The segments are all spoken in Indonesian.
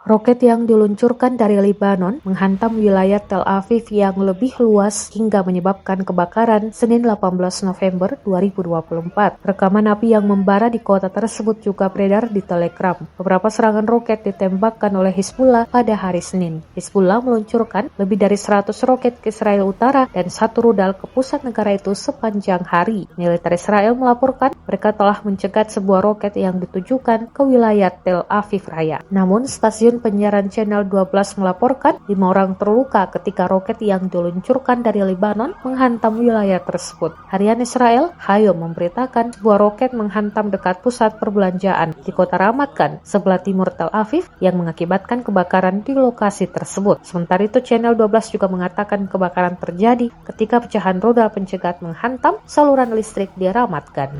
Roket yang diluncurkan dari Lebanon menghantam wilayah Tel Aviv yang lebih luas hingga menyebabkan kebakaran Senin 18 November 2024. Rekaman api yang membara di kota tersebut juga beredar di Telegram. Beberapa serangan roket ditembakkan oleh Hizbullah pada hari Senin. Hizbullah meluncurkan lebih dari 100 roket ke Israel Utara dan satu rudal ke pusat negara itu sepanjang hari. Militer Israel melaporkan mereka telah mencegat sebuah roket yang ditujukan ke wilayah Tel Aviv Raya. Namun, stasiun penyiaran Channel 12 melaporkan 5 orang terluka ketika roket yang diluncurkan dari Lebanon menghantam wilayah tersebut. Harian Israel Hayom memberitakan sebuah roket menghantam dekat pusat perbelanjaan di kota Ramat Gan, sebelah timur Tel Aviv, yang mengakibatkan kebakaran di lokasi tersebut. Sementara itu, Channel 12 juga mengatakan kebakaran terjadi ketika pecahan roda pencegat menghantam saluran listrik di Ramat Gan.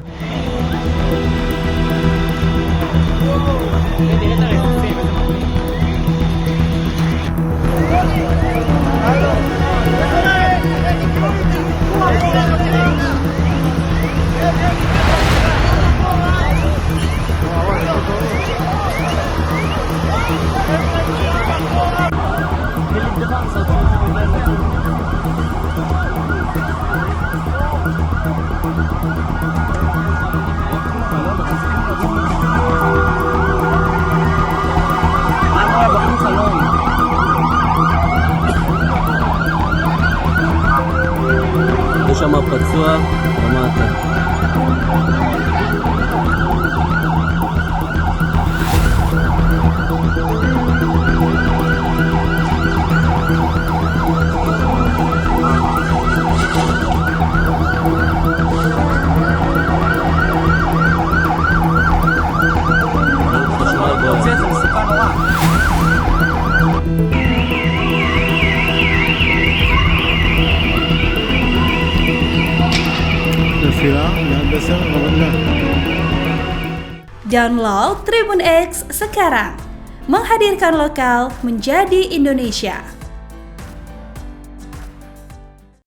יש שם פצוע למטה. Download Tribun X sekarang, menghadirkan lokal menjadi Indonesia.